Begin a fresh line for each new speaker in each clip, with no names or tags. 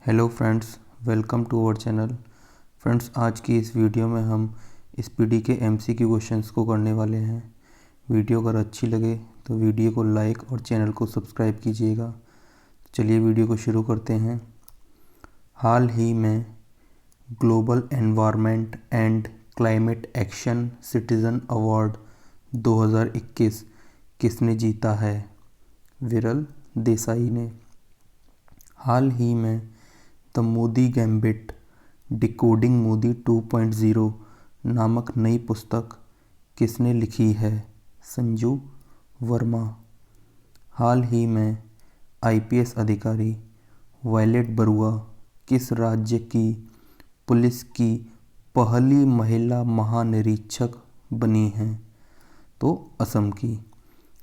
Hello friends, welcome to our channel. Friends, आज की इस वीडियो में हम इस पीडी के एमसीक्यू क्वेश्चंस को करने वाले हैं। वीडियो अगर अच्छी लगे तो वीडियो को लाइक और चैनल को सब्सक्राइब कीजिएगा। चलिए वीडियो को शुरू करते हैं। हाल ही में global environment and climate action citizen award 2021 किसने जीता है? विरल देसाई ने। हाल ही में the Modi gambit decoding Modi 2.0 नामक नई पुस्तक किसने लिखी है? संजू वर्मा। हाल ही में आईपीएस अधिकारी वायलेट बरुआ किस राज्य की पुलिस की पहली महिला महानिरीक्षक बनी हैं? तो असम की।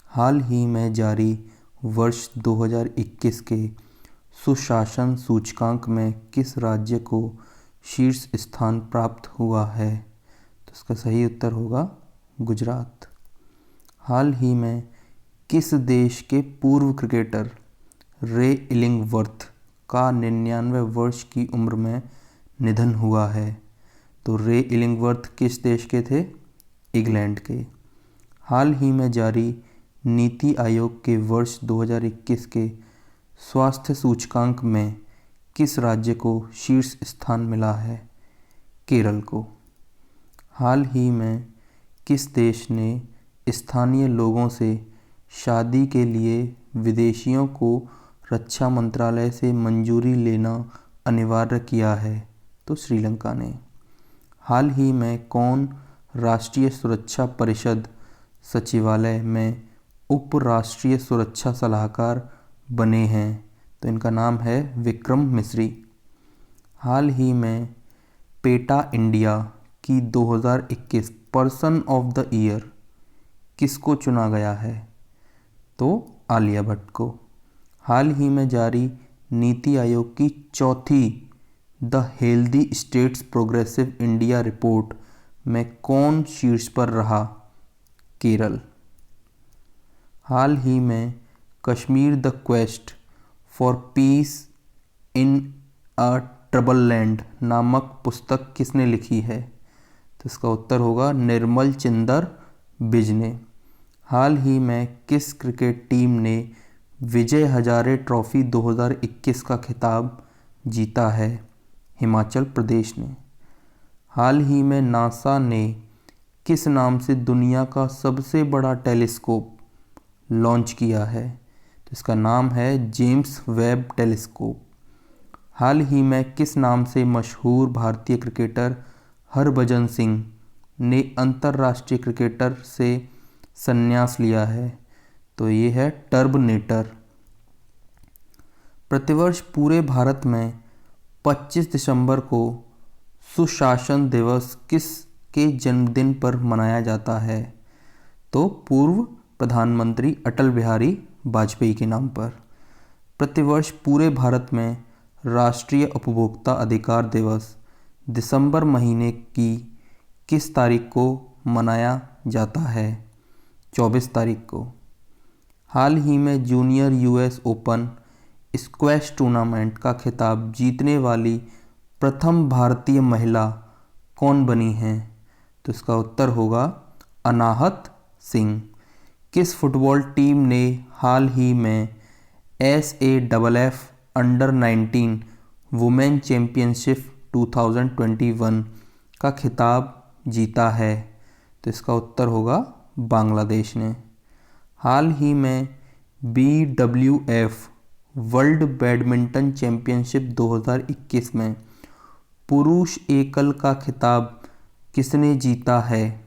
हाल ही में जारी वर्ष 2021 के सुशासन सूचकांक में किस राज्य को शीर्ष स्थान प्राप्त हुआ है? तो इसका सही उत्तर होगा गुजरात। हाल ही में किस देश के पूर्व क्रिकेटर रे इलिंगवर्थ का 99 वर्ष की उम्र में निधन हुआ है? तो रे इलिंगवर्थ किस देश के थे? इंग्लैंड के। हाल ही में जारी नीति आयोग के वर्ष 2021 के स्वास्थ्य सूचकांक में किस राज्य को शीर्ष स्थान मिला है? केरल को। हाल ही में किस देश ने स्थानीय लोगों से शादी के लिए विदेशियों को रक्षा मंत्रालय से मंजूरी लेना अनिवार्य किया है? तो श्रीलंका ने। हाल ही में कौन राष्ट्रीय सुरक्षा परिषद सचिवालय में उप राष्ट्रीय सुरक्षा सलाहकार बने हैं? तो इनका नाम है विक्रम मिस्री। हाल ही में पेटा इंडिया की 2021 पर्सन ऑफ द ईयर किसको चुना गया है? तो आलिया भट्ट को। हाल ही में जारी नीति आयोग की चौथी the healthy states progressive India report में कौन शीर्ष पर रहा? केरल। हाल ही में Kashmir the quest for piece in a trouble land नामक पुस्तक किसने लिखी है? तो इसका उत्तर होगा निर्मल चिंदर बिज ने। हाल ही में किस क्रिकेट टीम ने विजय हजारे ट्रॉफी 2021 का खिताब जीता है? हिमाचल प्रदेश ने। हाल ही में नासा ने किस नाम से दुनिया का सबसे बड़ा टेलीस्कोप लॉन्च किया है? तो इसका नाम है जेम्स वेब टेलीस्कोप। हाल ही में किस नाम से मशहूर भारतीय क्रिकेटर हरभजन सिंह ने अंतर्राष्ट्रीय क्रिकेटर से संन्यास लिया है? तो ये है टर्बनेटर। प्रतिवर्ष पूरे भारत में 25 दिसंबर को सुशासन दिवस किस के जन्मदिन पर मनाया जाता है? तो पूर्व प्रधानमंत्री अटल बिहारी वाजपेयी के नाम पर। प्रतिवर्ष पूरे भारत में राष्ट्रीय उपभोक्ता अधिकार दिवस दिसंबर महीने की किस तारीख को मनाया जाता है? 24 तारीख को। हाल ही में junior US open squash tournament का खिताब जीतने वाली प्रथम भारतीय महिला कौन बनी है? तो इसका उत्तर होगा अनाहत सिंह। किस फुटबॉल टीम ने हाल ही में SAFF अंडर 19 वुमेन चैम्पियनशिप 2021 का खिताब जीता है? तो इसका उत्तर होगा बांग्लादेश ने। हाल ही में BWF वर्ल्ड बैडमिंटन चैम्पियनशिप 2021 में पुरुष एकल का खिताब किसने जीता है?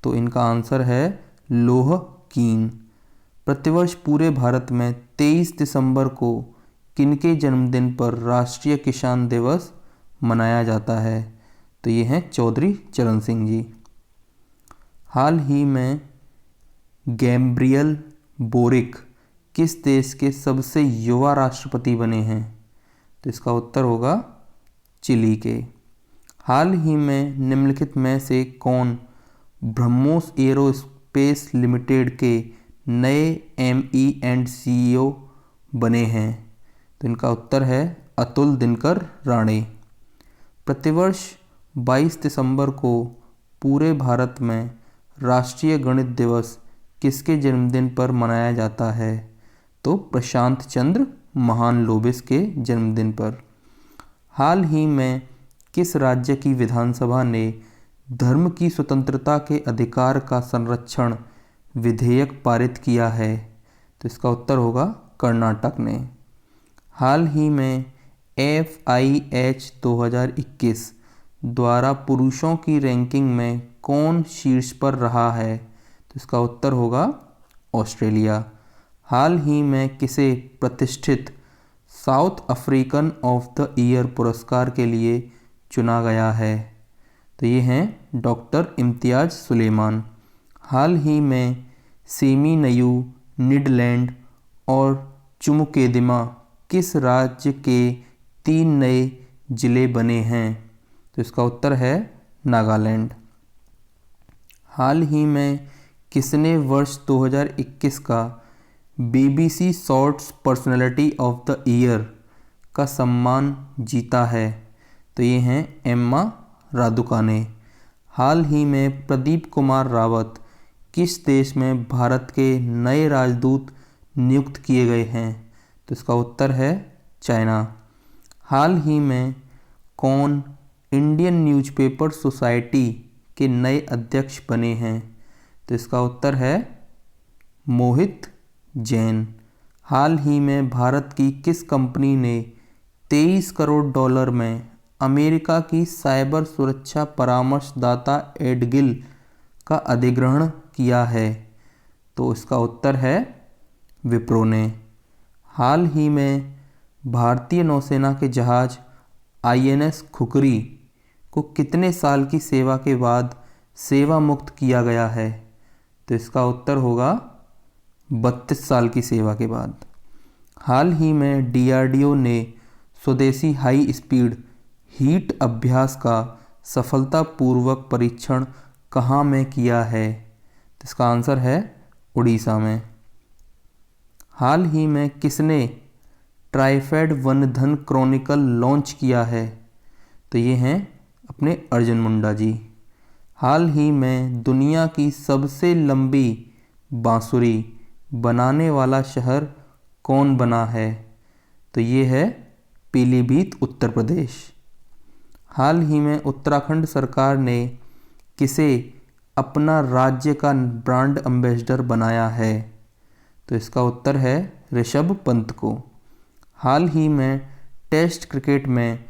तो इनका आंसर है लोह कीन। प्रतिवर्ष पूरे भारत में 23 दिसंबर को किनके जन्मदिन पर राष्ट्रीय किसान दिवस मनाया जाता है? तो ये हैं चौधरी चरण सिंह जी। हाल ही में गैब्रियल बोरिक किस देश के सबसे युवा राष्ट्रपति बने हैं? तो इसका उत्तर होगा चिली के। हाल ही में निम्नलिखित में से कौन ब्रह्मोस एरोस्पेस लिमिटेड के नए ME एंड CEO बने हैं? तो इनका उत्तर है अतुल दिनकर राणे। प्रतिवर्ष 22 दिसंबर को पूरे भारत में राष्ट्रीय गणित दिवस किसके जन्मदिन पर मनाया जाता है? तो प्रशांत चंद्र महालनोबिस के जन्मदिन पर। हाल ही में किस राज्य की विधानसभा ने धर्म की स्वतंत्रता के अधिकार का संरक्षण विधेयक पारित किया है? तो इसका उत्तर होगा कर्नाटक ने। हाल ही में FIH 2021 द्वारा पुरुषों की रैंकिंग में कौन शीर्ष पर रहा है? तो इसका उत्तर होगा ऑस्ट्रेलिया। हाल ही में किसे प्रतिष्ठित south African of the year पुरस्कार के लिए चुना गया है? तो ये हैं डॉक्टर इम्तियाज सुलेमान। हाल ही में सेमी नयू, नीदरलैंड और चुमोकेदिमा किस राज्य के 3 नए जिले बने हैं? तो इसका उत्तर है नागालैंड। हाल ही में किसने वर्ष 2021 का BBC shorts personality of the year का सम्मान जीता है? तो ये हैं एम्मा रादुकाने। हाल ही में प्रदीप कुमार रावत किस देश में भारत के नए राजदूत नियुक्त किए गए हैं? तो इसका उत्तर है चाइना। हाल ही में कौन इंडियन न्यूज़पेपर सोसाइटी के नए अध्यक्ष बने हैं? तो इसका उत्तर है मोहित जैन। हाल ही में भारत की किस कंपनी ने 23 करोड़ डॉलर में अमेरिका की साइबर सुरक्षा परामर्शदाता एडगिल का अधिग्रहण किया है? तो इसका उत्तर है विप्रो ने। हाल ही में भारतीय नौसेना के जहाज INS खुखरी को कितने साल की सेवा के बाद सेवा मुक्त किया गया है? तो इसका उत्तर होगा 32 साल की सेवा के बाद। हाल ही में DRDO ने स्वदेशी हाई स्पीड हीट अभ्यास का सफलतापूर्वक परीक्षण कहाँ में किया है? तो इसका आंसर है उड़ीसा में। हाल ही में किसने ट्राइफेड वनधन क्रॉनिकल लॉन्च किया है? तो ये हैं अपने अर्जुन मुंडा जी। हाल ही में दुनिया की सबसे लंबी बांसुरी बनाने वाला शहर कौन बना है? तो ये है पीलीभीत, उत्तर प्रदेश। हाल ही में उत्तराखंड सरकार ने किसे अपना राज्य का ब्रांड एम्बेसडर बनाया है? तो इसका उत्तर है ऋषभ पंत को। हाल ही में टेस्ट क्रिकेट में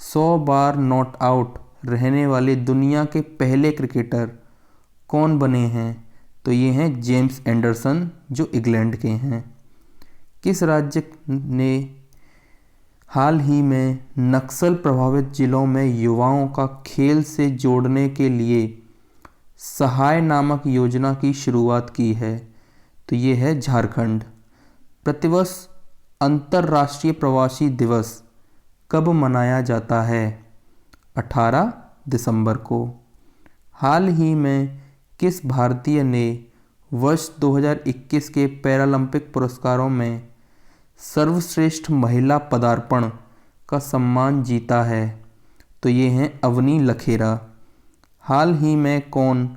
100 बार नॉट आउट रहने वाले दुनिया के पहले क्रिकेटर कौन बने हैं? तो ये हैं जेम्स एंडरसन, जो इंग्लैंड के हैं। किस राज्य ने हाल ही में नक्सल प्रभावित जिलों में युवाओं का खेल से जोड़ने के लिए सहाय नामक योजना की शुरुआत की है? तो ये है झारखंड। प्रतिवर्ष अंतर्राष्ट्रीय प्रवासी दिवस कब मनाया जाता है? 18 दिसंबर को। हाल ही में किस भारतीय ने वर्ष 2021 के पैरालंपिक पुरस्कारों में सर्वश्रेष्ठ महिला पदार्पण का सम्मान जीता है? तो ये हैं अवनी लखेरा। हाल ही में कौन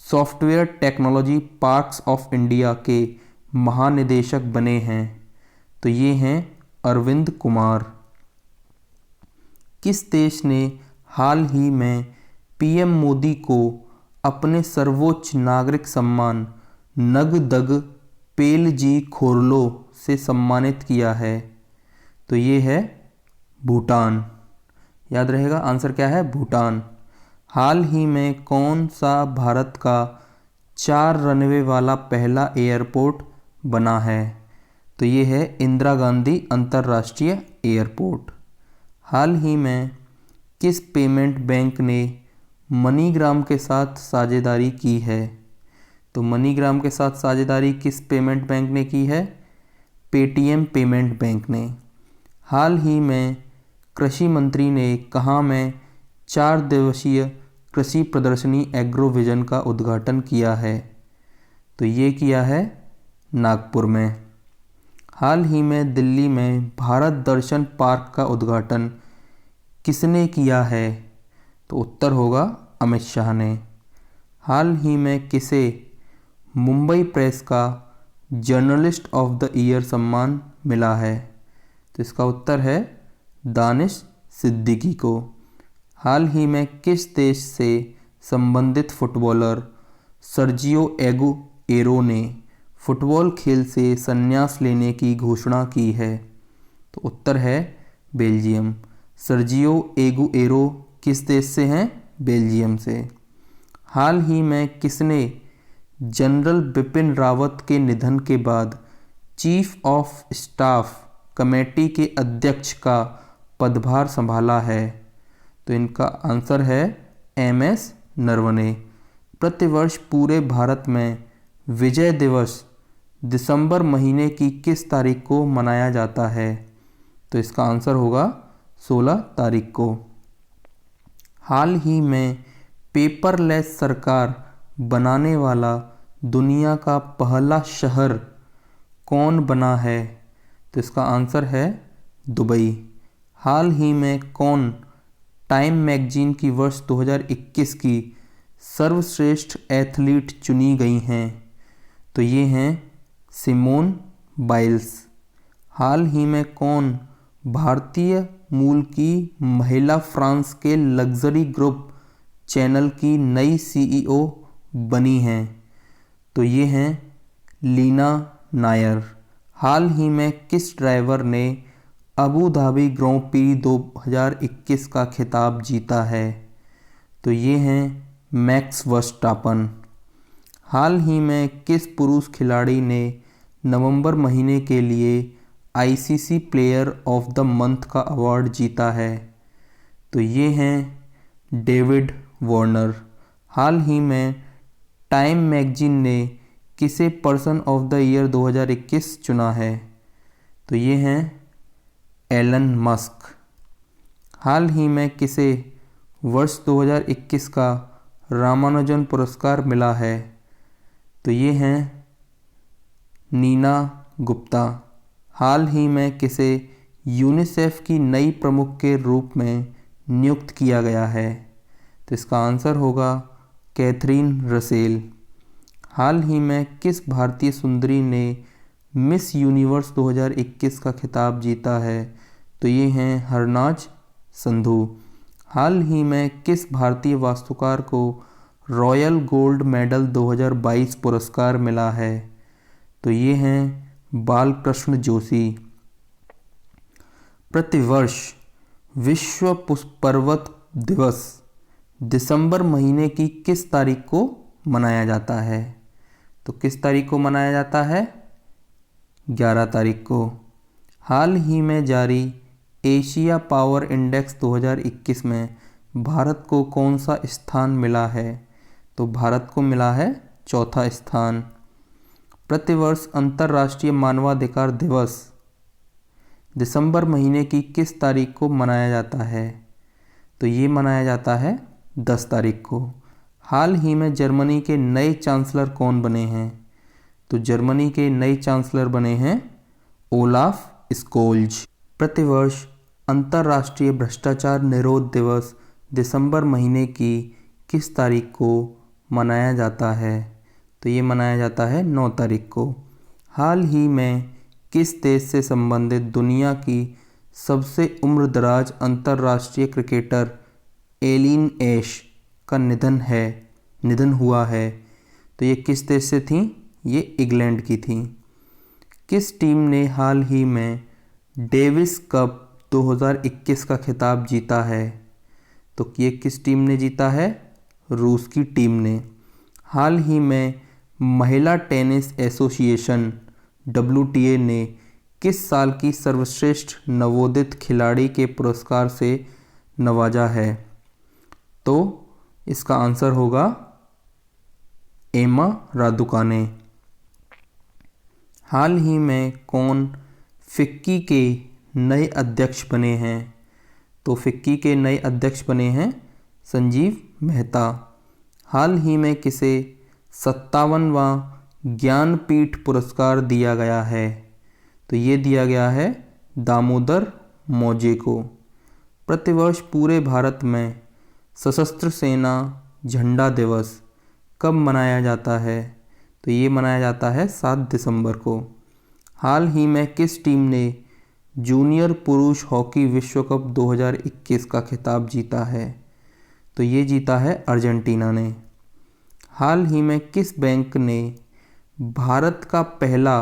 software technology parks of India के महानिदेशक बने हैं? तो ये हैं अरविंद कुमार। किस देश ने हाल ही में PM मोदी को अपने सर्वोच्च नागरिक सम्मान नगदग पेलजी खोरलो से सम्मानित किया है? तो ये है भूटान। याद रहेगा, आंसर क्या है? भूटान। हाल ही में कौन सा भारत का 4 रनवे वाला पहला एयरपोर्ट बना है? तो ये है इंदिरा गांधी अंतर्राष्ट्रीय एयरपोर्ट। हाल ही में किस पेमेंट बैंक ने मनीग्राम के साथ साझेदारी की है? तो मनीग्राम के साथ साझेदारी किस पेमेंट बैंक ने की है? पेटीएम पेमेंट बैंक ने। हाल ही में कृषि मंत्री ने कहाँ में 4 दिवसीय कृषि प्रदर्शनी एग्रोविजन का उद्घाटन किया है? तो ये किया है नागपुर में। हाल ही में दिल्ली में भारत दर्शन पार्क का उद्घाटन किसने किया है? तो उत्तर होगा अमित शाह ने। हाल ही में किसे मुंबई प्रेस का जर्नलिस्ट ऑफ द ईयर सम्मान मिला है? तो इसका उत्तर है दानिश सिद्दीकी को। हाल ही में किस देश से संबंधित फुटबॉलर सर्जियो एगुएरो ने फुटबॉल खेल से संन्यास लेने की घोषणा की है? तो उत्तर है बेल्जियम। सर्जियो एगुएरो किस देश से हैं? बेल्जियम से। हाल ही में किसने जनरल बिपिन रावत के निधन के बाद चीफ ऑफ स्टाफ कमेटी के अध्यक्ष का पदभार संभाला है? तो इनका आंसर है एमएस नरवणे। प्रतिवर्ष पूरे भारत में विजय दिवस दिसंबर महीने की किस तारीख को मनाया जाता है? तो इसका आंसर होगा 16 तारीख को। हाल ही में पेपरलेस सरकार बनाने वाला दुनिया का पहला शहर कौन बना है? तो इसका आंसर है दुबई। हाल ही में कौन टाइम मैगजीन की वर्ष 2021 की सर्वश्रेष्ठ एथलीट चुनी गई हैं? तो ये हैं सिमोन बाइल्स। हाल ही में कौन भारतीय मूल की महिला फ्रांस के लग्जरी ग्रुप चैनल की नई सीईओ बनी हैं? तो ये हैं लीना नायर। हाल ही में किस ड्राइवर ने अबू धाबी ग्रां प्री 2021 का खिताब जीता है? तो ये हैं मैक्स वर्स्टापन। हाल ही में किस पुरुष खिलाड़ी ने नवंबर महीने के लिए ICC player of the month का अवार्ड जीता है? तो ये हैं डेविड वार्नर। हाल ही में टाइम मैगजीन ने किसे पर्सन ऑफ द ईयर 2021 चुना है? तो ये हैं एलन मस्क। हाल ही में किसे वर्ष 2021 का रामानुजन पुरस्कार मिला है? तो ये हैं नीना गुप्ता। हाल ही में किसे यूनिसेफ की नई प्रमुख के रूप में नियुक्त किया गया है? तो इसका आंसर होगा कैथरीन रसेल। हाल ही में किस भारतीय सुंदरी ने मिस यूनिवर्स 2021 का खिताब जीता है? तो ये हैं हरनाज संधू। हाल ही में किस भारतीय वास्तुकार को रॉयल गोल्ड मेडल 2022 पुरस्कार मिला है? तो ये हैं बालकृष्ण जोशी। प्रतिवर्ष विश्व पर्वत दिवस दिसंबर महीने की किस तारीख को मनाया जाता है? तो किस तारीख को मनाया जाता है? 11 तारीख को। हाल ही में जारी एशिया पावर इंडेक्स 2021 में भारत को कौन सा स्थान मिला है? तो भारत को मिला है चौथा स्थान। प्रतिवर्ष अंतर्राष्ट्रीय मानवाधिकार दिवस दिसंबर महीने की किस तारीख को मनाया जाता है? तो ये मनाया जाता है 10 तारीख को। हाल ही में जर्मनी के नए चांसलर कौन बने हैं? तो जर्मनी के नए चांसलर बने हैं ओलाफ स्कोल्ज। प्रतिवर्ष अंतर्राष्ट्रीय भ्रष्टाचार निरोध दिवस दिसंबर महीने की किस तारीख को मनाया जाता है? तो ये मनाया जाता है 9 तारीख को। हाल ही में किस देश से संबंधित दुनिया की सबसे उम्रदराज अंतर्राष्ट्रीय क्रिकेटर एलिन एश का निधन हुआ है? तो ये किस देश से थी? ये इंग्लैंड की थी। किस टीम ने हाल ही में डेविस कप 2021 का खिताब जीता है? तो ये किस टीम ने जीता है? रूस की टीम ने। हाल ही में महिला टेनिस एसोसिएशन WTA ने किस साल की सर्वश्रेष्ठ नवोदित खिलाड़ी के पुरस्कार से नवाजा है? तो इसका आंसर होगा एमा रादुकाने। हाल ही में कौन फिक्की के नए अध्यक्ष बने हैं? तो फिक्की के नए अध्यक्ष बने हैं संजीव मेहता। हाल ही में किसे 57वां ज्ञानपीठ पुरस्कार दिया गया है? तो ये दिया गया है दामोदर मौजे को। प्रतिवर्ष पूरे भारत में सशस्त्र सेना झंडा दिवस कब मनाया जाता है? तो ये मनाया जाता है 7 दिसंबर को। हाल ही में किस टीम ने जूनियर पुरुष हॉकी विश्व कप 2021 का खिताब जीता है? तो ये जीता है अर्जेंटीना ने। हाल ही में किस बैंक ने भारत का पहला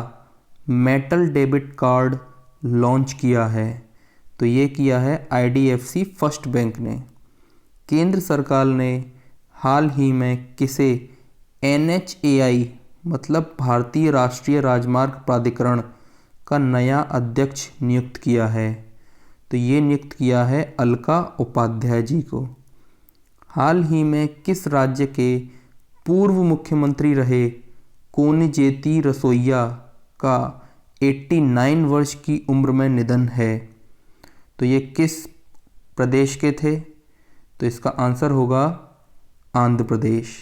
मेटल डेबिट कार्ड लॉन्च किया है? तो ये किया है IDFC फर्स्ट बैंक ने। केंद्र सरकार ने हाल ही में किसे NHAI मतलब भारतीय राष्ट्रीय राजमार्ग प्राधिकरण का नया अध्यक्ष नियुक्त किया है? तो ये नियुक्त किया है अलका उपाध्याय जी को। हाल ही में किस राज्य के पूर्व मुख्यमंत्री रहे कोनिजेती रसोइया का 89 वर्ष की उम्र में निधन है? तो ये किस प्रदेश के थे? तो इसका आंसर होगा आंध्र प्रदेश।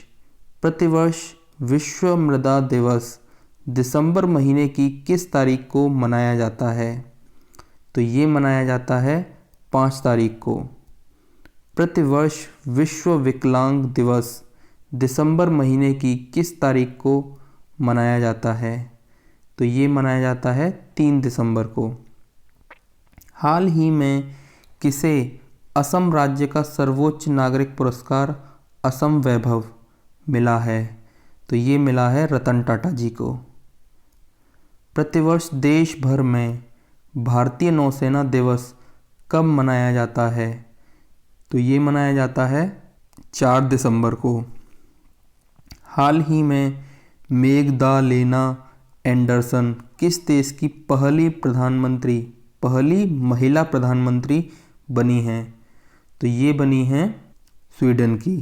प्रतिवर्ष विश्व मृदा दिवस दिसंबर महीने की किस तारीख को मनाया जाता है? तो ये मनाया जाता है 5 तारीख को। प्रतिवर्ष विश्व विकलांग दिवस दिसंबर महीने की किस तारीख को मनाया जाता है? तो ये मनाया जाता है 3 दिसंबर को। हाल ही में किसे असम राज्य का सर्वोच्च नागरिक पुरस्कार असम वैभव मिला है? तो ये मिला है रतन टाटा जी को। प्रतिवर्ष देश भर में भारतीय नौसेना दिवस कब मनाया जाता है? तो ये मनाया जाता है 4 दिसंबर को। हाल ही में मेगदालेना एंडरसन किस देश की पहली महिला प्रधानमंत्री बनी हैं? तो ये बनी हैं स्वीडन की।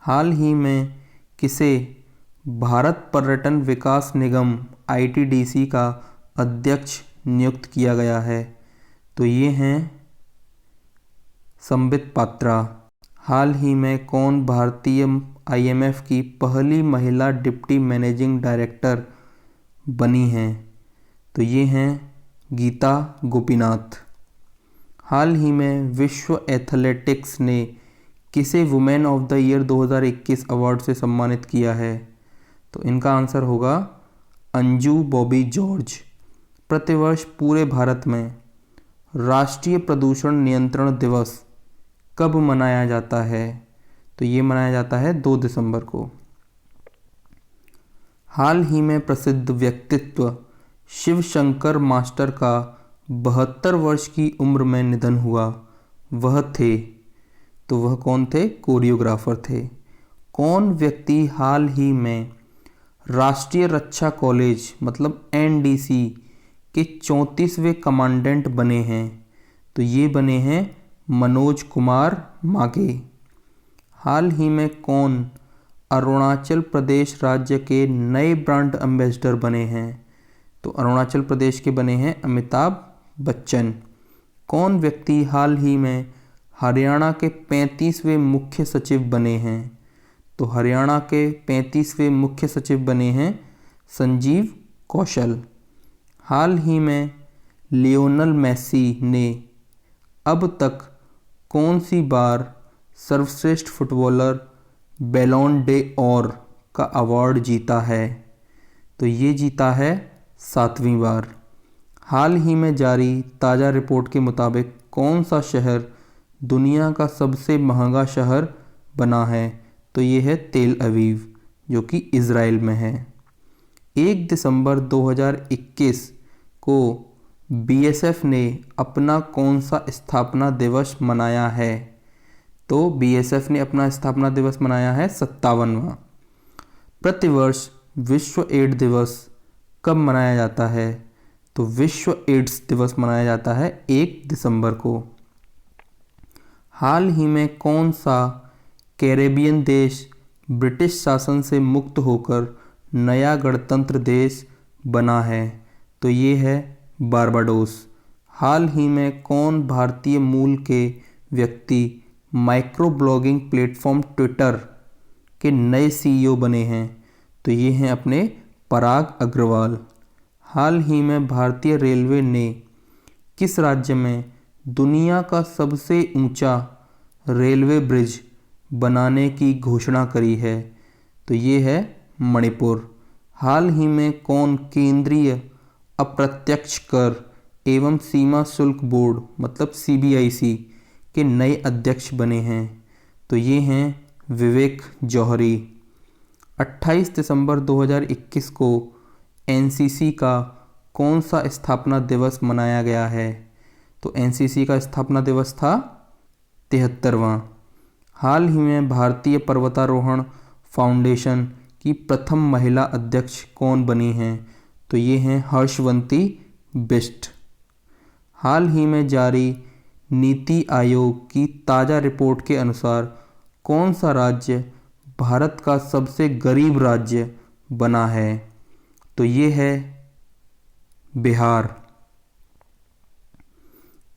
हाल ही में किसे भारत पर्यटन विकास निगम ITDC का अध्यक्ष नियुक्त किया गया है? तो ये हैं संबित पात्रा। हाल ही में कौन भारतीय IMF की पहली महिला डिप्टी मैनेजिंग डायरेक्टर बनी हैं? तो ये हैं गीता गोपीनाथ। हाल ही में विश्व एथलेटिक्स ने किसे women of the year 2021 award से सम्मानित किया है? तो इनका आंसर होगा अंजू बॉबी जॉर्ज। प्रतिवर्ष पूरे भारत में राष्ट्रीय प्रदूषण नियंत्रण दिवस कब मनाया जाता है? तो ये मनाया जाता है 2 दिसंबर को। हाल ही में प्रसिद्ध व्यक्तित्व शिव शंकर मास्टर का 72 वर्ष की उम्र में निधन हुआ, वह थे? तो वह कौन थे? कोरियोग्राफर थे। कौन व्यक्ति हाल ही में राष्ट्रीय रक्षा कॉलेज मतलब NDC के 34वें कमांडेंट बने हैं? तो ये बने हैं मनोज कुमार मागे। हाल ही में कौन अरुणाचल प्रदेश राज्य के नए ब्रांड एम्बेसडर बने हैं? तो अरुणाचल प्रदेश के बने हैं अमिताभ बच्चन। कौन व्यक्ति हाल ही में हरियाणा के 35वें मुख्य सचिव बने हैं? तो हरियाणा के 35वें मुख्य सचिव बने हैं संजीव कौशल। हाल ही में लियोनल मेसी ने अब तक कौन सी बार सर्वश्रेष्ठ फुटबॉलर बैलोन d'Or का अवार्ड जीता है? तो ये जीता है 7वीं बार। हाल ही में जारी ताज़ा रिपोर्ट के मुताबिक कौन सा शहर दुनिया का सबसे महंगा शहर बना है? तो ये है तेल अवीव, जो कि इज़राइल में है। 1 दिसंबर 2021 को BSF ने अपना कौन सा स्थापना दिवस मनाया है? तो BSF ने अपना स्थापना दिवस मनाया है 57वां। प्रतिवर्ष विश्व एड्स दिवस कब मनाया जाता है? तो विश्व एड्स दिवस मनाया जाता है 1 दिसंबर को। हाल ही में कौन सा कैरेबियन देश ब्रिटिश शासन से मुक्त होकर नया गणतंत्र देश बना है? तो ये है बारबाडोस। हाल ही में कौन भारतीय मूल के व्यक्ति माइक्रो ब्लॉगिंग प्लेटफॉर्म ट्विटर के नए CEO बने हैं? तो ये हैं अपने पराग अग्रवाल। हाल ही में भारतीय रेलवे ने किस राज्य में दुनिया का सबसे ऊंचा रेलवे ब्रिज बनाने की घोषणा करी है? तो ये है मणिपुर। हाल ही में कौन केंद्रीय अप्रत्यक्ष कर एवं सीमा शुल्क बोर्ड मतलब CBIC के नए अध्यक्ष बने हैं? तो ये हैं विवेक जौहरी। 28 दिसंबर 2021 को NCC का कौन सा स्थापना दिवस मनाया गया है? तो NCC का स्थापना दिवस था 73वां। हाल ही में भारतीय पर्वतारोहण फाउंडेशन की प्रथम महिला अध्यक्ष कौन बनी हैं? तो ये हैं हर्षवंती बिष्ट। हाल ही में जारी नीति आयोग की ताज़ा रिपोर्ट के अनुसार कौन सा राज्य भारत का सबसे गरीब राज्य बना है? तो ये है बिहार।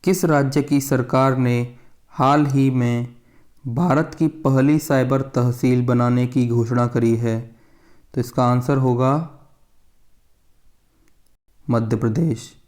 किस राज्य की सरकार ने हाल ही में भारत की पहली साइबर तहसील बनाने की घोषणा करी है? तो इसका आंसर होगा मध्य प्रदेश।